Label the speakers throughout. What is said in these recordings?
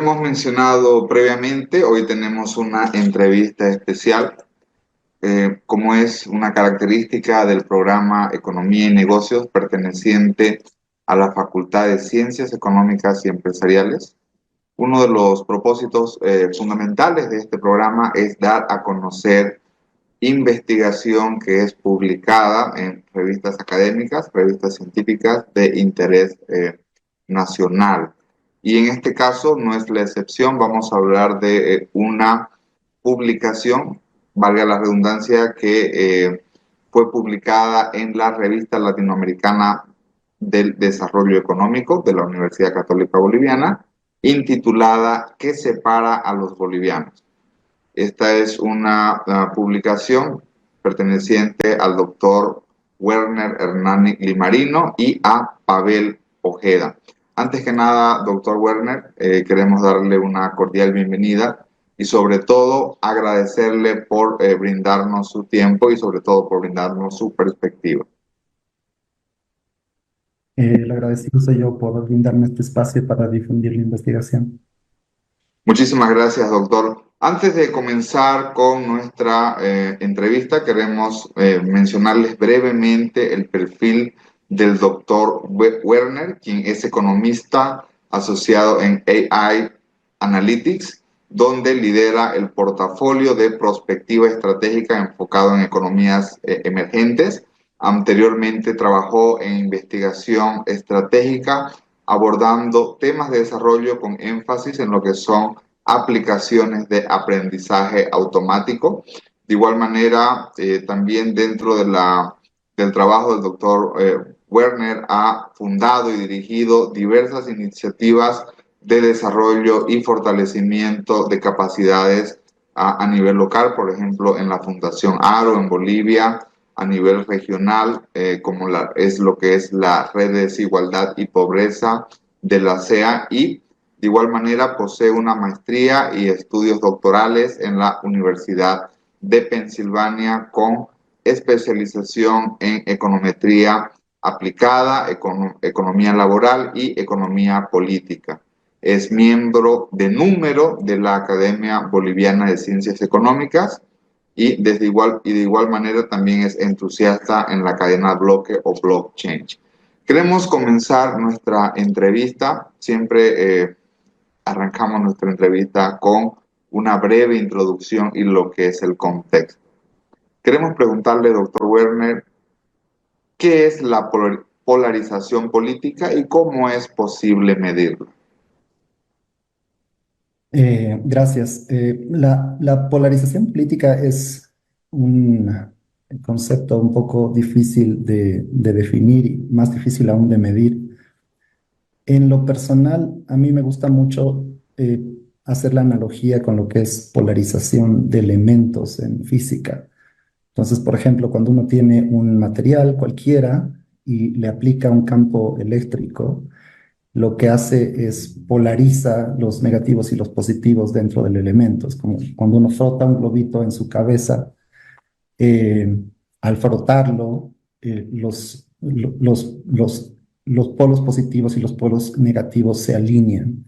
Speaker 1: habíamos mencionado previamente, hoy tenemos una entrevista especial, como es una característica del programa Economía y Negocios perteneciente a la Facultad de Ciencias Económicas y Empresariales. Uno de los propósitos fundamentales de este programa es dar a conocer investigación que es publicada en revistas académicas, revistas científicas de interés nacional. Y en este caso no es la excepción, vamos a hablar de una publicación, valga la redundancia, que fue publicada en la revista latinoamericana del Desarrollo Económico de la Universidad Católica Boliviana, intitulada ¿Qué separa a los bolivianos? Esta es una publicación perteneciente al doctor Werner Hernani Limarino y a Pavel Ojeda. Antes que nada, doctor Werner, queremos darle una cordial bienvenida y sobre todo agradecerle por brindarnos su tiempo y sobre todo por brindarnos su perspectiva.
Speaker 2: El agradecido soy yo por brindarme este espacio para difundir la investigación.
Speaker 1: Muchísimas gracias, doctor. Antes de comenzar con nuestra entrevista, queremos mencionarles brevemente el perfil del doctor Werner, quien es economista asociado en AI Analytics, donde lidera el portafolio de prospectiva estratégica enfocado en economías emergentes. Anteriormente trabajó en investigación estratégica abordando temas de desarrollo con énfasis en lo que son aplicaciones de aprendizaje automático. De igual manera, también dentro del trabajo del doctor Werner ha fundado y dirigido diversas iniciativas de desarrollo y fortalecimiento de capacidades a nivel local, por ejemplo, en la Fundación ARO en Bolivia, a nivel regional, como es lo que es la Red de Desigualdad y Pobreza de la CEA, y de igual manera posee una maestría y estudios doctorales en la Universidad de Pensilvania con especialización en econometría aplicada, economía laboral y economía política. Es miembro de número de la Academia Boliviana de Ciencias Económicas y de igual manera también es entusiasta en la cadena bloque o blockchain. Queremos comenzar nuestra entrevista, siempre arrancamos nuestra entrevista con una breve introducción y lo que es el contexto. Queremos preguntarle, doctor Werner, ¿qué es la polarización política y cómo es posible medirla?
Speaker 2: Gracias. La polarización política es un concepto un poco difícil de definir y más difícil aún de medir. En lo personal, a mí me gusta mucho hacer la analogía con lo que es polarización de elementos en física. Entonces, por ejemplo, cuando uno tiene un material cualquiera y le aplica un campo eléctrico, lo que hace es polariza los negativos y los positivos dentro del elemento. Es como cuando uno frota un globito en su cabeza, eh, al frotarlo, los polos positivos y los polos negativos se alinean.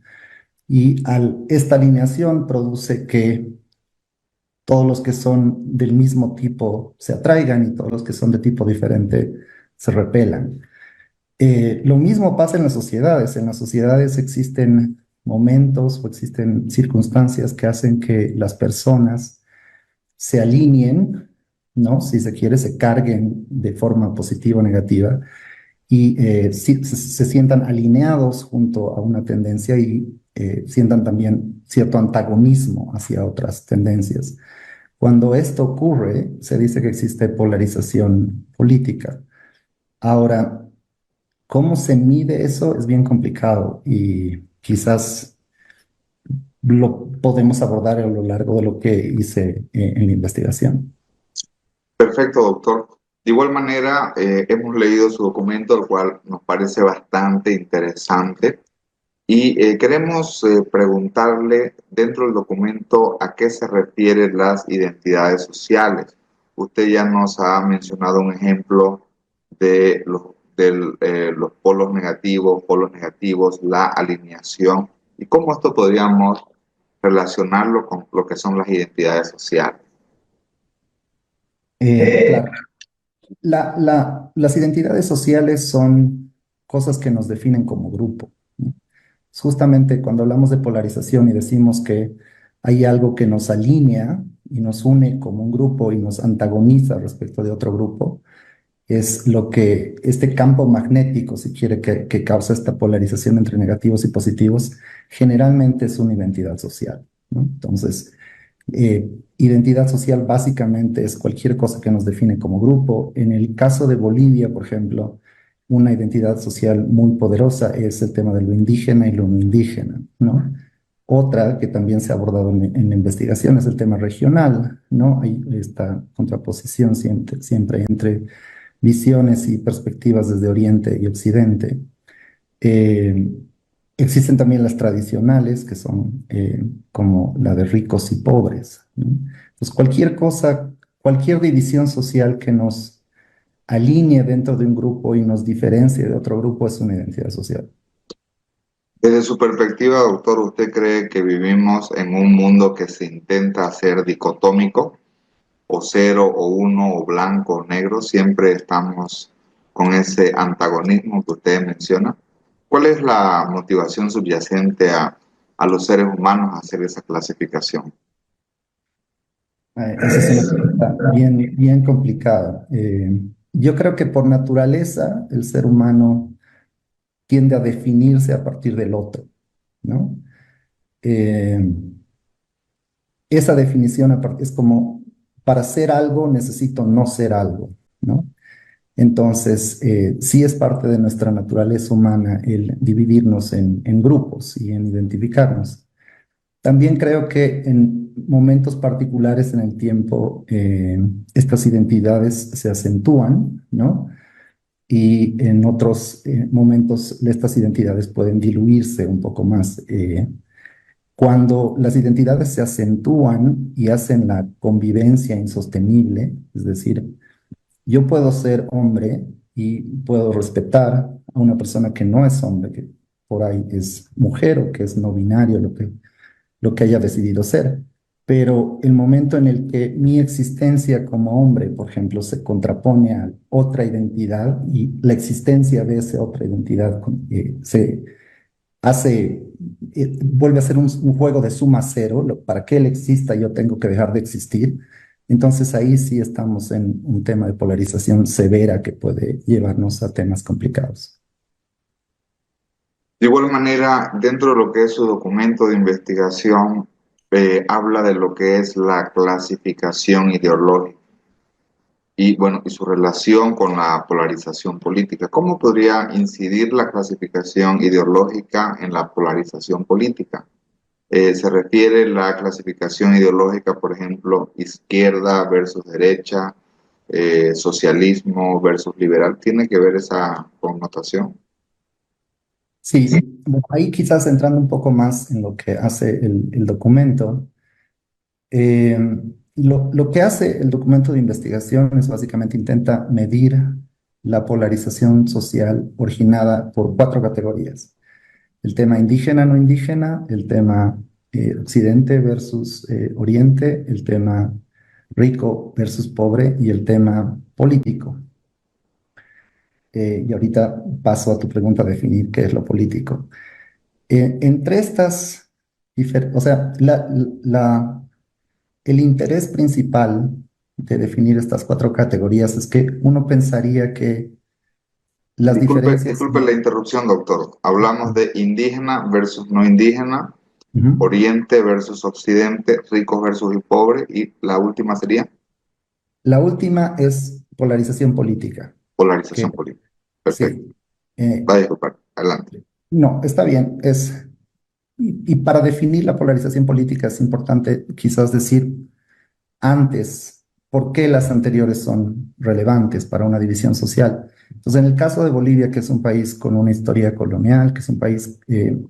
Speaker 2: Y esta alineación produce que todos los que son del mismo tipo se atraigan y todos los que son de tipo diferente se repelan. Lo mismo pasa en las sociedades. En las sociedades existen momentos o existen circunstancias que hacen que las personas se alineen, ¿no? Si se quiere, se carguen de forma positiva o negativa y se sientan alineados junto a una tendencia y sientan también cierto antagonismo hacia otras tendencias. Cuando esto ocurre, se dice que existe polarización política. Ahora, ¿cómo se mide eso? Es bien complicado y quizás lo podemos abordar a lo largo de lo que hice en la investigación.
Speaker 1: Perfecto, doctor. De igual manera, hemos leído su documento, el cual nos parece bastante interesante. Y queremos preguntarle dentro del documento a qué se refieren las identidades sociales. Usted ya nos ha mencionado un ejemplo de los polos negativos, la alineación y cómo esto podríamos relacionarlo con lo que son las identidades sociales.
Speaker 2: Claro, las identidades sociales son cosas que nos definen como grupo, ¿no? Justamente cuando hablamos de polarización y decimos que hay algo que nos alinea y nos une como un grupo y nos antagoniza respecto de otro grupo, es lo que este campo magnético, si quiere, que causa esta polarización entre negativos y positivos, generalmente es una identidad social, ¿no? Entonces, identidad social básicamente es cualquier cosa que nos define como grupo. En el caso de Bolivia, por ejemplo, una identidad social muy poderosa es el tema de lo indígena y lo no indígena, ¿no? Otra que también se ha abordado en la investigación es el tema regional, ¿no? Hay esta contraposición siempre entre visiones y perspectivas desde Oriente y Occidente. Eh, Existen también las tradicionales, que son como la de ricos y pobres, ¿no? Entonces, cualquier cosa, cualquier división social que nos alinee dentro de un grupo y nos diferencie de otro grupo es una identidad social.
Speaker 1: Desde su perspectiva, doctor, ¿usted cree que vivimos en un mundo que se intenta hacer dicotómico, o cero, o uno, o blanco, o negro? Siempre estamos con ese antagonismo que usted menciona. ¿Cuál es la motivación subyacente a los seres humanos a hacer esa clasificación?
Speaker 2: Esa es una pregunta bien complicada. Yo creo que por naturaleza el ser humano tiende a definirse a partir del otro, ¿no? Eh, Esa definición es como, para ser algo necesito no ser algo, ¿no? Entonces, sí es parte de nuestra naturaleza humana el dividirnos en grupos y en identificarnos. También creo que en momentos particulares en el tiempo, estas identidades se acentúan, ¿no? Y en otros momentos estas identidades pueden diluirse un poco más. Cuando las identidades se acentúan y hacen la convivencia insostenible, es decir, yo puedo ser hombre y puedo respetar a una persona que no es hombre, que por ahí es mujer o que es no binario, lo que haya decidido ser. Pero el momento en el que mi existencia como hombre, por ejemplo, se contrapone a otra identidad y la existencia de esa otra identidad se hace, vuelve a ser un juego de suma cero, para que él exista yo tengo que dejar de existir. Entonces ahí sí estamos en un tema de polarización severa que puede llevarnos a temas complicados.
Speaker 1: De igual manera, dentro de lo que es su documento de investigación, habla de lo que es la clasificación ideológica y, bueno, y su relación con la polarización política. ¿Cómo podría incidir la clasificación ideológica en la polarización política? Se refiere la clasificación ideológica, por ejemplo, izquierda versus derecha, socialismo versus liberal. ¿Tiene que ver esa connotación?
Speaker 2: Sí, bueno, ahí quizás entrando un poco más en lo que hace el documento. eh, lo que hace el documento de investigación es básicamente intenta medir la polarización social originada por cuatro categorías: el tema indígena, no indígena, el tema occidente versus oriente, el tema rico versus pobre y el tema político. Y ahorita paso a tu pregunta a definir qué es lo político. Entre estas, o sea, el interés principal de definir estas cuatro categorías es que uno pensaría que las diferencias...
Speaker 1: Disculpe la interrupción, doctor. Hablamos de indígena versus no indígena,
Speaker 2: Ujú.
Speaker 1: oriente versus occidente, ricos versus pobres, y la última sería
Speaker 2: La última es polarización política, que
Speaker 1: polarización política. Perfecto.
Speaker 2: sí. Eh,
Speaker 1: Va a disculpar. Adelante.
Speaker 2: no, está bien. Y para definir la polarización política es importante quizás decir antes por qué las anteriores son relevantes para una división social. Entonces, en el caso de Bolivia, que es un país con una historia colonial, que es un país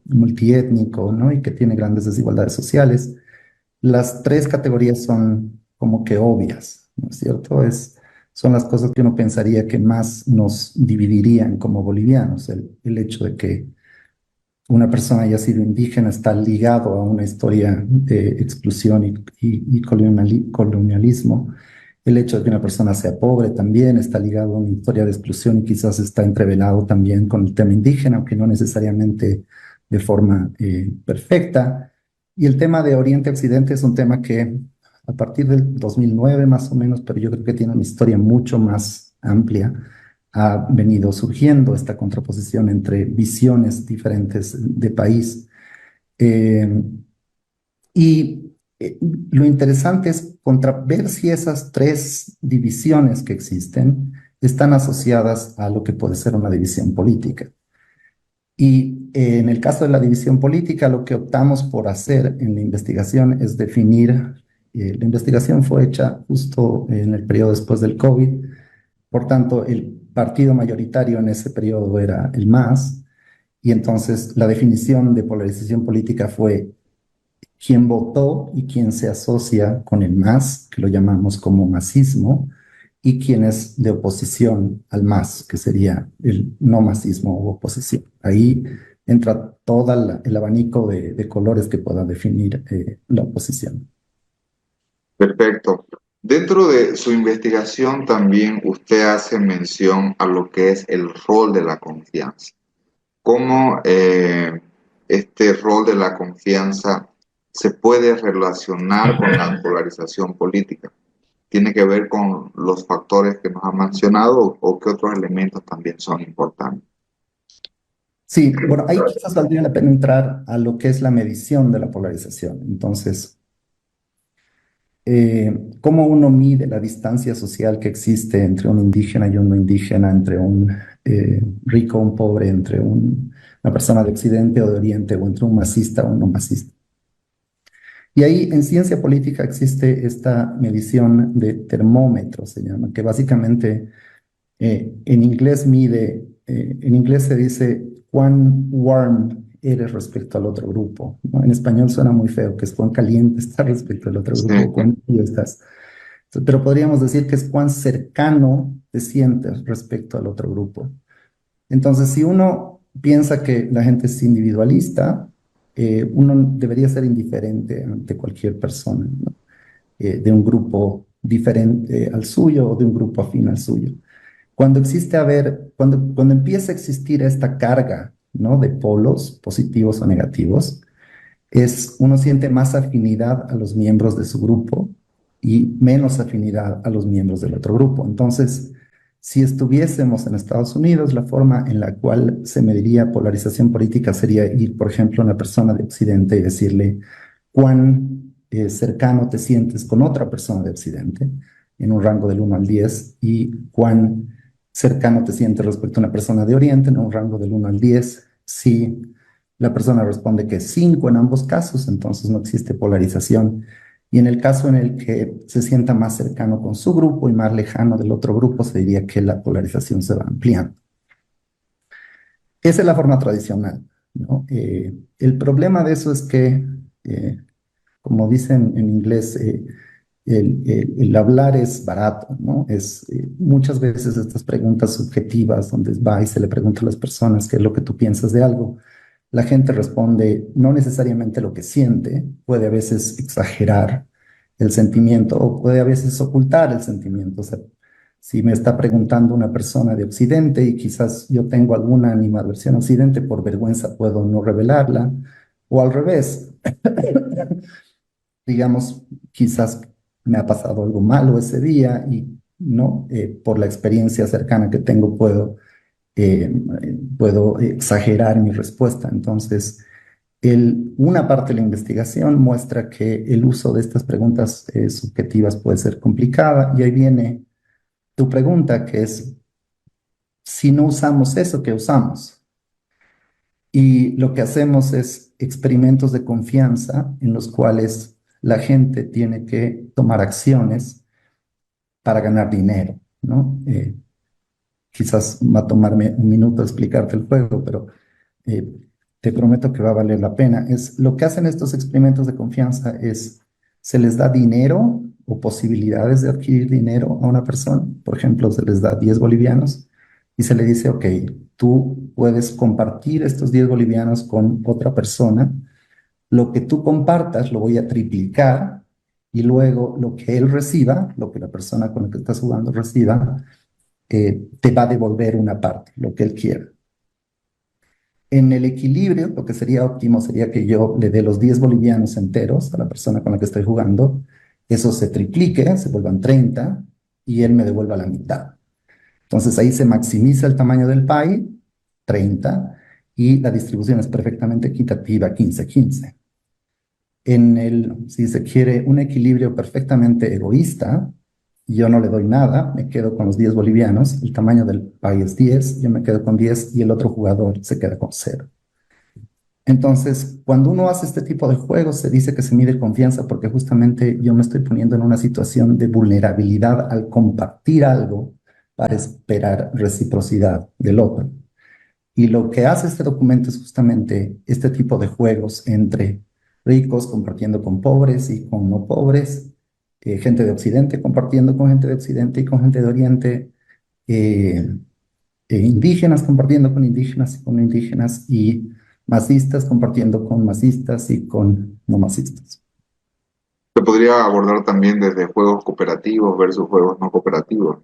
Speaker 2: multiétnico, ¿no? Y que tiene grandes desigualdades sociales, las tres categorías son como que obvias, ¿no es cierto? Son las cosas que uno pensaría que más nos dividirían como bolivianos, el hecho de que una persona haya sido indígena está ligado a una historia de exclusión y colonialismo. El hecho de que una persona sea pobre también está ligado a una historia de exclusión y quizás está entrevelado también con el tema indígena, aunque no necesariamente de forma perfecta. Y el tema de Oriente-Occidente es un tema que a partir del 2009 más o menos, pero yo creo que tiene una historia mucho más amplia, ha venido surgiendo esta contraposición entre visiones diferentes de país. Eh, y lo interesante es ver si esas tres divisiones que existen están asociadas a lo que puede ser una división política. Y en el caso de la división política, lo que optamos por hacer en la investigación es definir, la investigación fue hecha justo en el periodo después del COVID, por tanto, el partido mayoritario en ese periodo era el MAS, y entonces la definición de polarización política fue quién votó y quién se asocia con el MAS, que lo llamamos como masismo, y quién es de oposición al MAS, que sería el no masismo o oposición. Ahí entra todo el abanico de colores que pueda definir la oposición.
Speaker 1: Perfecto. Dentro de su investigación también usted hace mención a lo que es el rol de la confianza. ¿Cómo este rol de la confianza se puede relacionar con la polarización política? ¿Tiene que ver con los factores que nos ha mencionado o qué otros elementos también son importantes?
Speaker 2: Sí, bueno, ahí quizás valdría la pena entrar a lo que es la medición de la polarización. Entonces, cómo uno mide la distancia social que existe entre un indígena y un no indígena, entre un rico, un pobre, entre una persona de Occidente o de Oriente, o entre un masista o un no masista. Y ahí en ciencia política existe esta medición de termómetro, se llama, que básicamente en inglés en inglés se dice cuán warm eres respecto al otro grupo, ¿no? En español suena muy feo, que es cuán caliente estás respecto al otro
Speaker 1: Sí,
Speaker 2: grupo, o cuán frío estás. Pero podríamos decir que es cuán cercano te sientes respecto al otro grupo. Entonces, si uno piensa que la gente es individualista, uno debería ser indiferente ante cualquier persona, ¿no? De un grupo diferente al suyo o de un grupo afín al suyo. Cuando empieza a existir esta carga, ¿no? De polos positivos o negativos, uno siente más afinidad a los miembros de su grupo y menos afinidad a los miembros del otro grupo. Entonces, si estuviésemos en Estados Unidos, la forma en la cual se mediría polarización política sería ir, por ejemplo, a una persona de Occidente y decirle cuán cercano te sientes con otra persona de Occidente en un rango del 1 al 10 y cuán cercano te sientes respecto a una persona de Oriente en un rango del 1 al 10. Si la persona responde que 5 en ambos casos, entonces no existe polarización. Y en el caso en el que se sienta más cercano con su grupo y más lejano del otro grupo, se diría que la polarización se va ampliando. Esa es la forma tradicional, ¿no? El problema de eso es que, como dicen en inglés, el hablar es barato, ¿no? Muchas veces estas preguntas subjetivas, donde va y se le pregunta a las personas qué es lo que tú piensas de algo, la gente responde no necesariamente lo que siente, puede a veces exagerar el sentimiento o puede a veces ocultar el sentimiento. O sea, si me está preguntando una persona de Occidente y quizás yo tengo alguna animadversión a Occidente, por vergüenza puedo no revelarla, o al revés, digamos, quizás me ha pasado algo malo ese día y no, por la experiencia cercana que tengo eh, puedo exagerar mi respuesta. Entonces, una parte de la investigación muestra que el uso de estas preguntas subjetivas puede ser complicada y ahí viene tu pregunta, que es, si no usamos eso, ¿qué usamos? Y lo que hacemos es experimentos de confianza en los cuales la gente tiene que tomar acciones para ganar dinero, ¿no? Quizás va a tomarme un minuto explicarte el juego, pero eh, te prometo que va a valer la pena. Lo que hacen estos experimentos de confianza es, se les da dinero o posibilidades de adquirir dinero a una persona. Por ejemplo, se les da 10 bolivianos y se le dice, ok, tú puedes compartir estos 10 bolivianos con otra persona, lo que tú compartas lo voy a triplicar y luego lo que él reciba, lo que la persona con la que estás jugando reciba, te va a devolver una parte, lo que él quiera. En el equilibrio, lo que sería óptimo sería que yo le dé los 10 bolivianos enteros a la persona con la que estoy jugando, eso se triplique, se vuelvan 30 y él me devuelva la mitad. Entonces ahí se maximiza el tamaño del pie, 30, y la distribución es perfectamente equitativa, 15-15. Si se quiere un equilibrio perfectamente egoísta, yo no le doy nada, me quedo con los 10 bolivianos, el tamaño del pie es 10, yo me quedo con 10 y el otro jugador se queda con cero. Entonces, cuando uno hace este tipo de juegos, se dice que se mide confianza porque justamente yo me estoy poniendo en una situación de vulnerabilidad al compartir algo para esperar reciprocidad del otro. Y lo que hace este documento es justamente este tipo de juegos entre ricos compartiendo con pobres y con no pobres, gente de Occidente compartiendo con gente de Occidente y con gente de Oriente, eh, indígenas compartiendo con indígenas y con no indígenas y masistas compartiendo con masistas y con no masistas.
Speaker 1: Se podría abordar también desde juegos cooperativos versus juegos no cooperativos.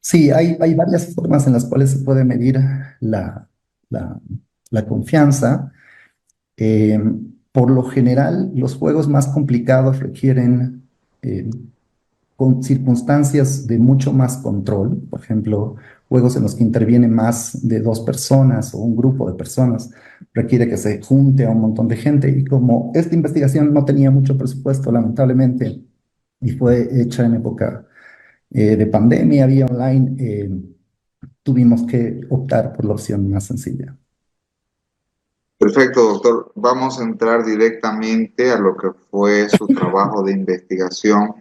Speaker 2: Sí, hay varias formas en las cuales se puede medir la, la confianza. Eh, por lo general, los juegos más complicados requieren con circunstancias de mucho más control, por ejemplo, juegos en los que intervienen más de dos personas o un grupo de personas, requiere que se junte a un montón de gente y como esta investigación no tenía mucho presupuesto, lamentablemente, y fue hecha en época de pandemia, vía online, tuvimos que optar por la opción más sencilla.
Speaker 1: Perfecto, doctor. Vamos a entrar directamente a lo que fue su trabajo de investigación.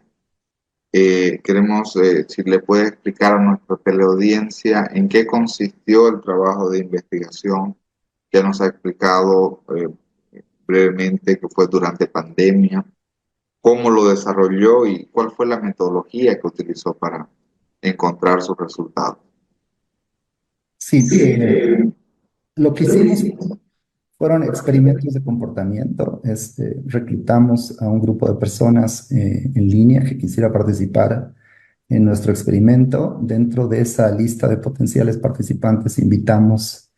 Speaker 1: Queremos, si le puede explicar a nuestra teleaudiencia en qué consistió el trabajo de investigación. Ya nos ha explicado brevemente que fue durante pandemia, cómo lo desarrolló y cuál fue la metodología que utilizó para encontrar sus resultados.
Speaker 2: Sí, lo que hicimos fueron experimentos de comportamiento. Reclutamos a un grupo de personas en línea que quisiera participar en nuestro experimento. Dentro de esa lista de potenciales participantes invitamos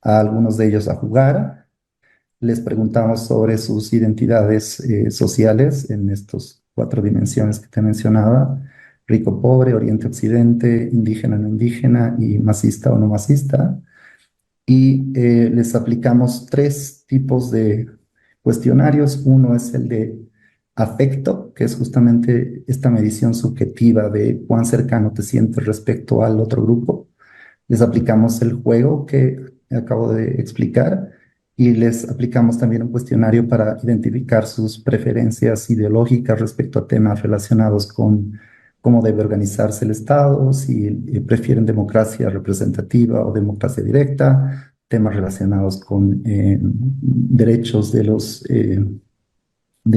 Speaker 2: a algunos de ellos a jugar. Les preguntamos sobre sus identidades sociales en estas cuatro dimensiones que te mencionaba: rico, pobre, oriente, occidente, indígena, no indígena y masista o no masista. Y les aplicamos tres tipos de cuestionarios. Uno es el de afecto, que es justamente esta medición subjetiva de cuán cercano te sientes respecto al otro grupo. Les aplicamos el juego que acabo de explicar y les aplicamos también un cuestionario para identificar sus preferencias ideológicas respecto a temas relacionados con cómo debe organizarse el Estado, si prefieren democracia representativa o democracia directa, temas relacionados con derechos de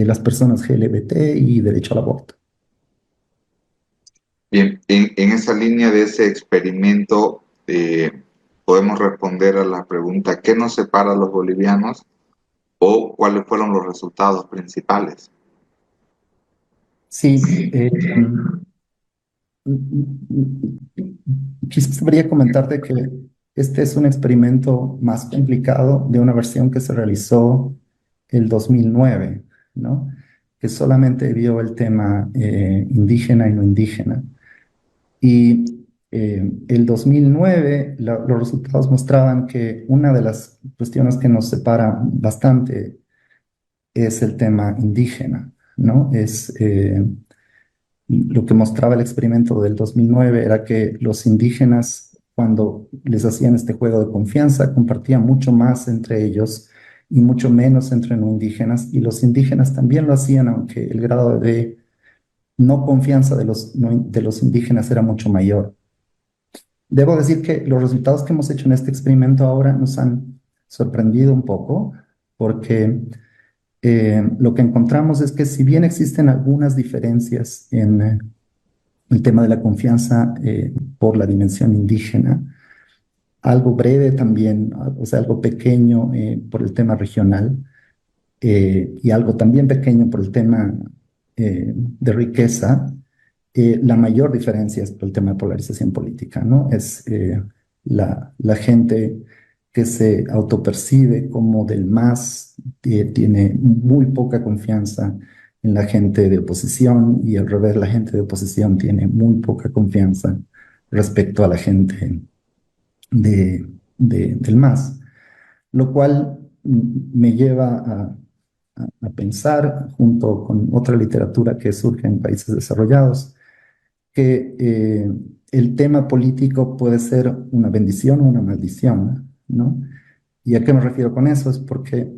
Speaker 2: las personas LGBT y derecho al aborto.
Speaker 1: Bien, en esa línea de ese experimento podemos responder a la pregunta: ¿qué nos separa a los bolivianos o cuáles fueron los resultados principales?
Speaker 2: Sí, quizás debería comentarte que este es un experimento más complicado de una versión que se realizó el 2009, ¿no? Que solamente vio el tema indígena y no indígena. Y el 2009 los resultados mostraban que una de las cuestiones que nos separa bastante es el tema indígena, ¿no? Lo que mostraba el experimento del 2009 era que los indígenas, cuando les hacían este juego de confianza, compartían mucho más entre ellos y mucho menos entre no indígenas, y los indígenas también lo hacían, aunque el grado de no confianza de los indígenas era mucho mayor. Debo decir que los resultados que hemos hecho en este experimento ahora nos han sorprendido un poco, porque lo que encontramos es que si bien existen algunas diferencias el tema de la confianza por la dimensión indígena, algo breve también, o sea, algo pequeño por el tema regional y algo también pequeño por el tema de riqueza. La mayor diferencia es por el tema de polarización política, ¿no? Es la gente que se autopercibe como del MAS, tiene muy poca confianza en la gente de oposición y al revés, la gente de oposición tiene muy poca confianza respecto a la gente del MAS, lo cual me lleva a pensar, junto con otra literatura que surge en países desarrollados, que el tema político puede ser una bendición o una maldición, ¿no? ¿Y a qué me refiero con eso? Es porque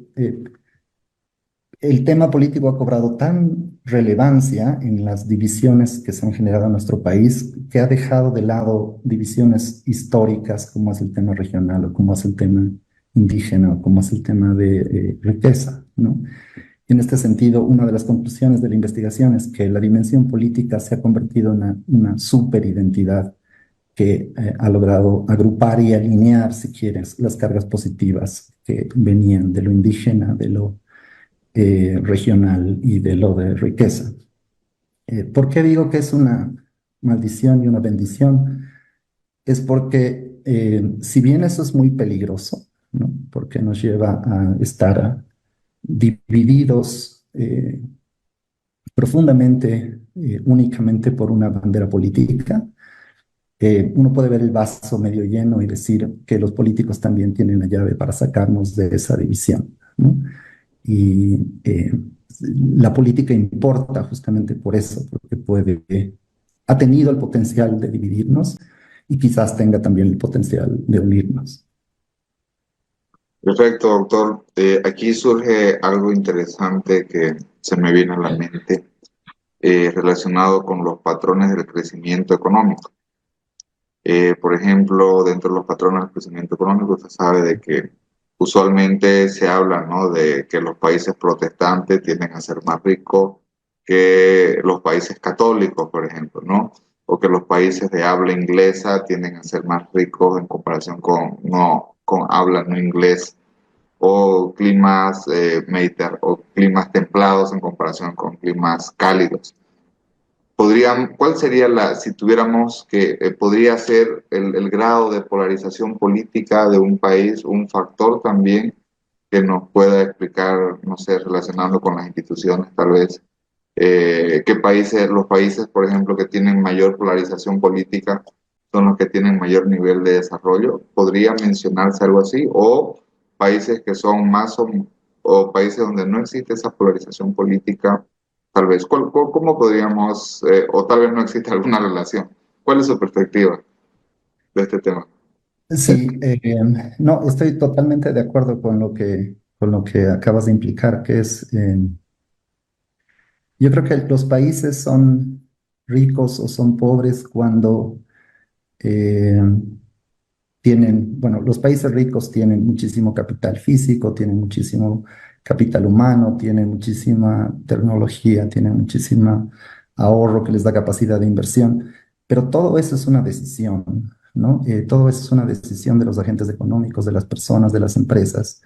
Speaker 2: el tema político ha cobrado tan relevancia en las divisiones que se han generado en nuestro país que ha dejado de lado divisiones históricas como es el tema regional o como es el tema indígena o como es el tema de riqueza, ¿no? En este sentido, una de las conclusiones de la investigación es que la dimensión política se ha convertido en una superidentidad que ha logrado agrupar y alinear, si quieres, las cargas positivas que venían de lo indígena, de lo regional y de lo de riqueza. ¿Por qué digo que es una maldición y una bendición? Es porque si bien eso es muy peligroso, ¿no? Porque nos lleva a estar divididos profundamente, únicamente por una bandera política, uno puede ver el vaso medio lleno y decir que los políticos también tienen la llave para sacarnos de esa división, ¿no? Y la política importa justamente por eso, porque ha tenido el potencial de dividirnos y quizás tenga también el potencial de unirnos.
Speaker 1: Perfecto, doctor. Aquí surge algo interesante que se me viene a la mente relacionado con los patrones del crecimiento económico. Por ejemplo, dentro de los patrones del crecimiento económico, usted sabe de que usualmente se habla, ¿no?, de que los países protestantes tienden a ser más ricos que los países católicos, por ejemplo, ¿no? O que los países de habla inglesa tienden a ser más ricos en comparación con, no, con habla no inglés, o climas, o climas templados en comparación con climas cálidos. ¿Cuál sería si tuviéramos que, podría ser el grado de polarización política de un país, un factor también que nos pueda explicar, no sé, relacionando con las instituciones, tal vez, qué países, los países, por ejemplo, que tienen mayor polarización política son los que tienen mayor nivel de desarrollo? ¿Podría mencionarse algo así? ¿O países que son o países donde no existe esa polarización política? Tal vez, ¿cómo podríamos, o tal vez no existe alguna relación? ¿Cuál es su perspectiva de este tema?
Speaker 2: Sí, no, estoy totalmente de acuerdo con lo que acabas de implicar, que es, yo creo que los países son ricos o son pobres cuando eh, bueno, los países ricos tienen muchísimo capital físico, tienen muchísimo capital humano, tienen muchísima tecnología, tienen muchísimo ahorro que les da capacidad de inversión, pero todo eso es una decisión, ¿no? Todo eso es una decisión de los agentes económicos, de las personas, de las empresas,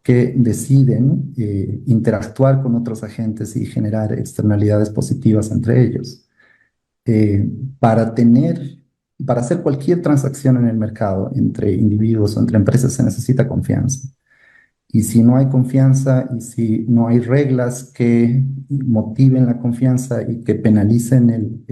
Speaker 2: que deciden interactuar con otros agentes y generar externalidades positivas entre ellos. eh, para tener, para hacer cualquier transacción en el mercado entre individuos o entre empresas se necesita confianza. Y si no hay confianza y si no hay reglas que motiven la confianza y que penalicen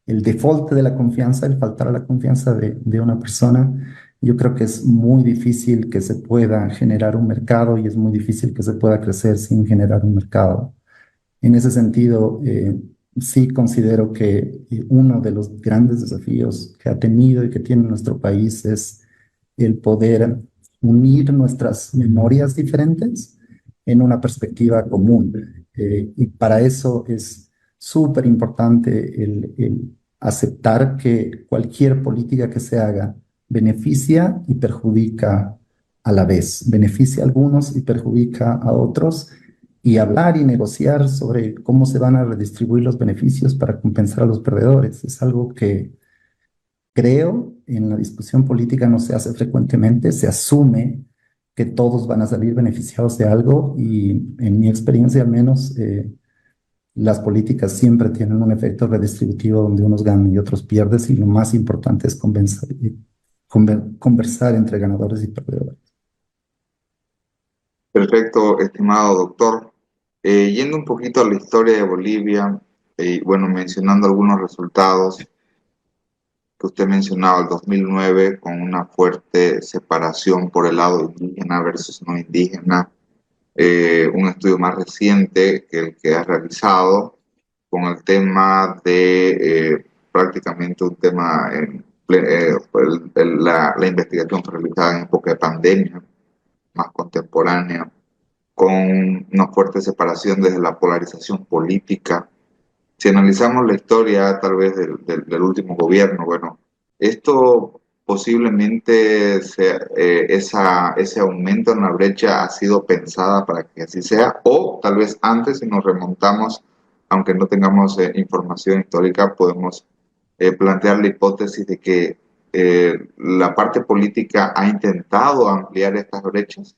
Speaker 2: el default de la confianza, el faltar a la confianza de una persona, yo creo que es muy difícil que se pueda generar un mercado y es muy difícil que se pueda crecer sin generar un mercado. En ese sentido, sí considero que uno de los grandes desafíos que ha tenido y que tiene nuestro país es el poder unir nuestras memorias diferentes en una perspectiva común. Y para eso es súper importante el aceptar que cualquier política que se haga beneficia y perjudica a la vez, beneficia a algunos y perjudica a otros y hablar y negociar sobre cómo se van a redistribuir los beneficios para compensar a los perdedores. Es algo que creo en la discusión política no se hace frecuentemente, se asume que todos van a salir beneficiados de algo y en mi experiencia al menos las políticas siempre tienen un efecto redistributivo donde unos ganan y otros pierden y lo más importante es conversar entre ganadores y perdedores.
Speaker 1: Perfecto, estimado doctor. Yendo un poquito a la historia de Bolivia, y bueno, mencionando algunos resultados que usted mencionaba, el 2009, con una fuerte separación por el lado indígena versus no indígena, un estudio más reciente que el que ha realizado con el tema de prácticamente un tema, la investigación fue realizada en época de pandemia, más contemporánea, con una fuerte separación desde la polarización política. Si analizamos la historia tal vez del último gobierno, bueno, esto posiblemente sea, ese aumento en la brecha ha sido pensada para que así sea, o tal vez antes, si nos remontamos, aunque no tengamos información histórica, podemos plantear la hipótesis de que la parte política ha intentado ampliar estas brechas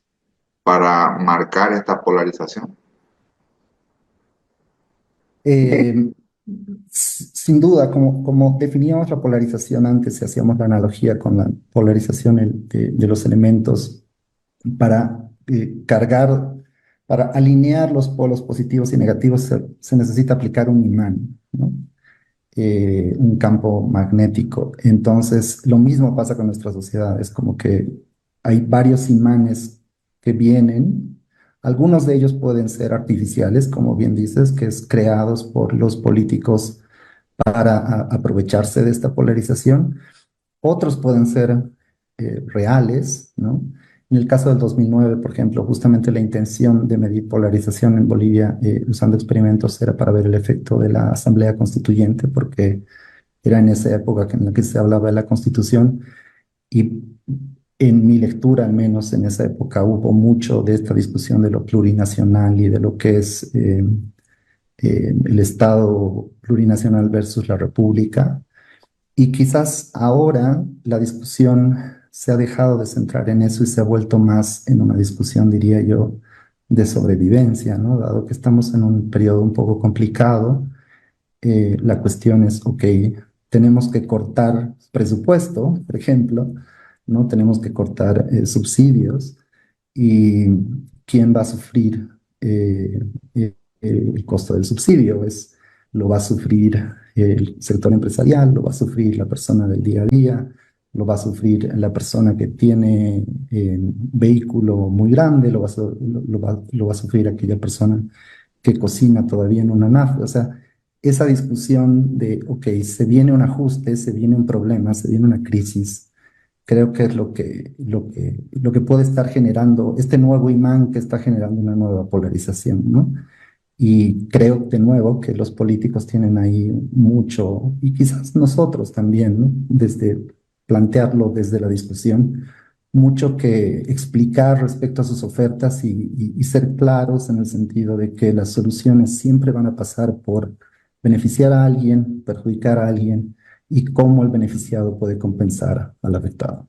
Speaker 1: para marcar esta polarización.
Speaker 2: Eh, Sin duda, como definíamos la polarización antes y hacíamos la analogía con la polarización de los elementos para cargar, para alinear los polos positivos y negativos, se necesita aplicar un imán, ¿no? Un campo magnético. Entonces, lo mismo pasa con nuestra sociedad. Es como que hay varios imanes que vienen. Algunos de ellos pueden ser artificiales, como bien dices, que es creados por los políticos para aprovecharse de esta polarización. Otros pueden ser reales, ¿no? En el caso del 2009, por ejemplo, justamente la intención de medir polarización en Bolivia usando experimentos era para ver el efecto de la Asamblea Constituyente, porque era en esa época en la que se hablaba de la Constitución y en mi lectura, al menos en esa época, hubo mucho de esta discusión de lo plurinacional y de lo que es el Estado plurinacional versus la República. Y quizás ahora la discusión se ha dejado de centrar en eso y se ha vuelto más en una discusión, diría yo, de sobrevivencia, ¿no? Dado que estamos en un periodo un poco complicado, la cuestión es, ok, tenemos que cortar presupuesto, por ejemplo, ¿no? Tenemos que cortar subsidios y ¿quién va a sufrir el costo del subsidio? Lo va a sufrir el sector empresarial, lo va a sufrir la persona del día a día, lo va a sufrir la persona que tiene vehículo muy grande, lo va a sufrir aquella persona que cocina todavía en una nafta. O sea, esa discusión de, ok, se viene un ajuste, se viene un problema, se viene una crisis, creo que es lo que puede estar generando este nuevo imán que está generando una nueva polarización, ¿no? Y creo de nuevo que los políticos tienen ahí mucho, y quizás nosotros también, ¿no? Desde plantearlo desde la discusión, mucho que explicar respecto a sus ofertas y ser claros en el sentido de que las soluciones siempre van a pasar por beneficiar a alguien, perjudicar a alguien y cómo el beneficiado puede compensar al afectado.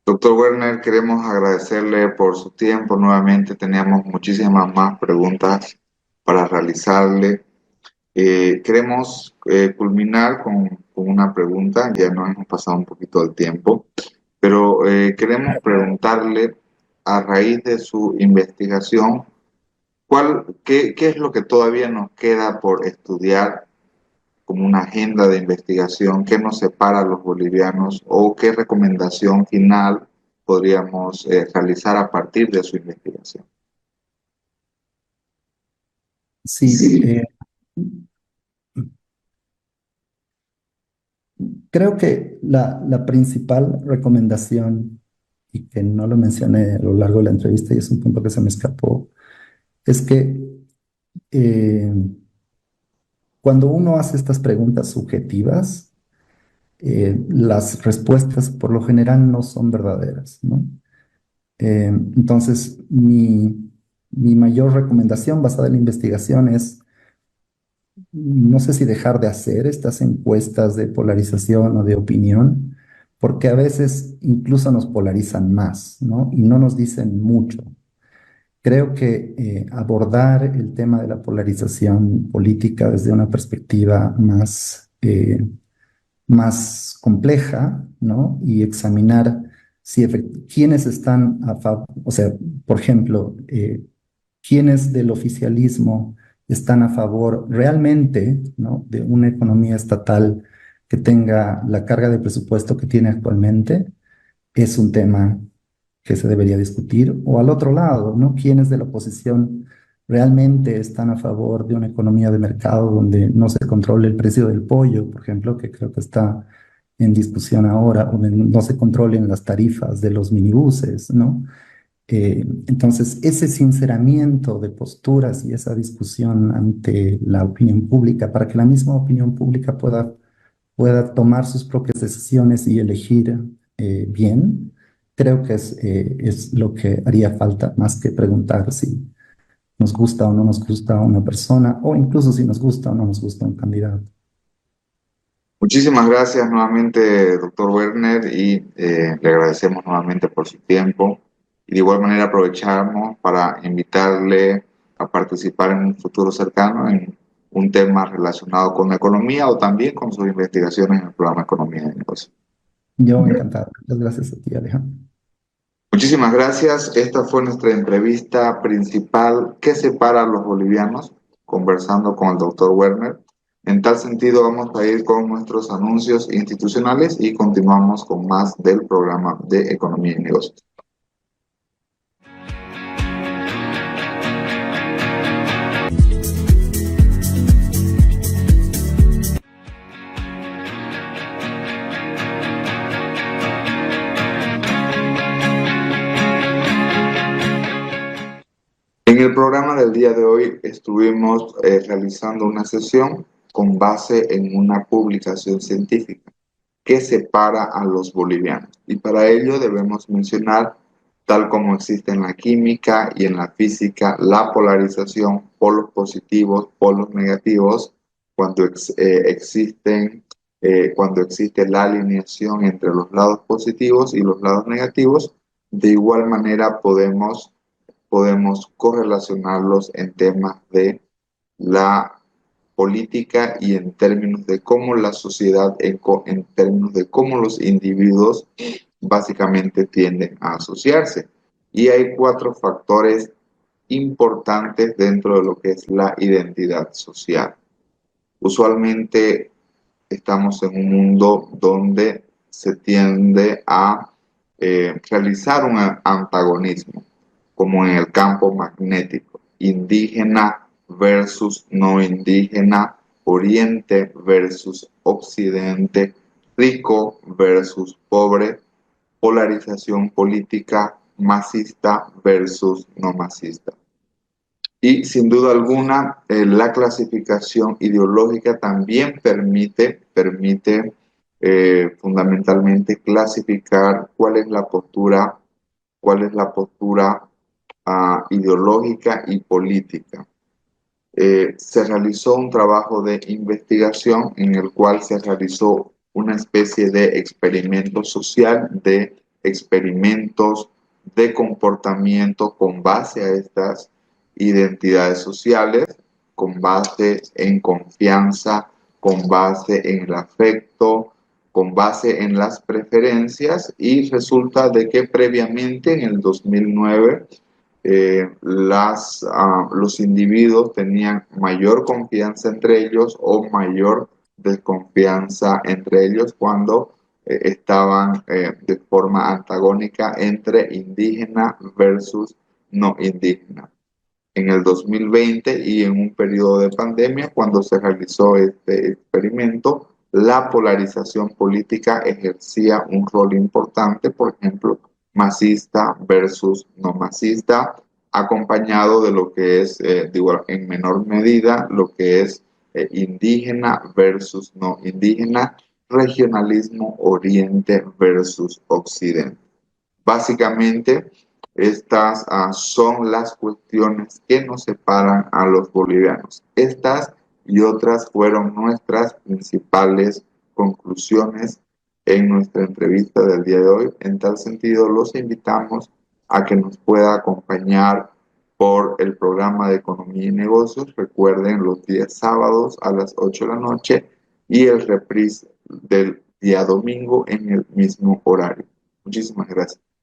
Speaker 1: Doctor Werner, queremos agradecerle por su tiempo. Nuevamente teníamos muchísimas más preguntas para realizarle. Queremos culminar con una pregunta, ya nos hemos pasado un poquito del tiempo, pero queremos preguntarle a raíz de su investigación, qué es lo que todavía nos queda por estudiar como una agenda de investigación? ¿Qué nos separa a los bolivianos o qué recomendación final podríamos realizar a partir de su investigación?
Speaker 2: Sí, creo que la principal recomendación, y que no lo mencioné a lo largo de la entrevista y es un punto que se me escapó, es que eh, cuando uno hace estas preguntas subjetivas, las respuestas por lo general no son verdaderas, ¿no? Entonces, mi mayor recomendación basada en la investigación es, no sé si dejar de hacer estas encuestas de polarización o de opinión, porque a veces incluso nos polarizan más, ¿no? Y no nos dicen mucho. Creo que abordar el tema de la polarización política desde una perspectiva más compleja, ¿no? Y examinar si quiénes están a favor, o sea, por ejemplo, quiénes del oficialismo están a favor realmente, ¿no? De una economía estatal que tenga la carga de presupuesto que tiene actualmente, es un tema que se debería discutir. O al otro lado, ¿no? ¿Quiénes de la oposición realmente están a favor de una economía de mercado donde no se controle el precio del pollo, por ejemplo, que creo que está en discusión ahora, donde no se controlen las tarifas de los minibuses, ¿no? Entonces, ese sinceramiento de posturas y esa discusión ante la opinión pública, para que la misma opinión pública pueda tomar sus propias decisiones y elegir bien, creo que es lo que haría falta, más que preguntar si nos gusta o no nos gusta una persona, o incluso si nos gusta o no nos gusta un candidato.
Speaker 1: Muchísimas gracias nuevamente, doctor Werner, y le agradecemos nuevamente por su tiempo. Y de igual manera aprovechamos para invitarle a participar en un futuro cercano en un tema relacionado con la economía o también con sus investigaciones en el programa Economía de Negocios.
Speaker 2: Yo encantado. Muchas gracias a ti, Alejandro.
Speaker 1: Muchísimas gracias. Esta fue nuestra entrevista principal. ¿Qué separa a los bolivianos? Conversando con el doctor Werner. En tal sentido, vamos a ir con nuestros anuncios institucionales y continuamos con más del programa de Economía y Negocios. En el programa del día de hoy estuvimos realizando una sesión con base en una publicación científica que separa a los bolivianos. Y para ello debemos mencionar, tal como existe en la química y en la física, la polarización, polos positivos, polos negativos, cuando, cuando existe la alineación entre los lados positivos y los lados negativos. De igual manera podemos correlacionarlos en temas de la política y en términos de cómo la sociedad, en términos de cómo los individuos básicamente tienden a asociarse. Y hay 4 factores importantes dentro de lo que es la identidad social. Usualmente estamos en un mundo donde se tiende a realizar un antagonismo, como en el campo magnético, indígena versus no indígena, oriente versus occidente, rico versus pobre, polarización política, masista versus no masista. Y sin duda alguna, la clasificación ideológica también permite fundamentalmente clasificar cuál es la postura ideológica y política. Se realizó un trabajo de investigación en el cual se realizó una especie de experimento social, de experimentos de comportamiento con base a estas identidades sociales, con base en confianza, con base en el afecto, con base en las preferencias, y resulta de que previamente en el 2009 los individuos tenían mayor confianza entre ellos o mayor desconfianza entre ellos cuando estaban de forma antagónica entre indígena versus no indígena. En el 2020 y en un periodo de pandemia, cuando se realizó este experimento, la polarización política ejercía un rol importante, por ejemplo, masista versus no masista, acompañado de lo que es, en menor medida, lo que es indígena versus no indígena, regionalismo oriente versus occidente. Básicamente, Estas son las cuestiones que nos separan a los bolivianos. Estas y otras fueron nuestras principales conclusiones en nuestra entrevista del día de hoy. En tal sentido, los invitamos a que nos pueda acompañar por el programa de Economía y Negocios. Recuerden, los días sábados a las 8 de la noche y el reprise del día domingo en el mismo horario. Muchísimas gracias.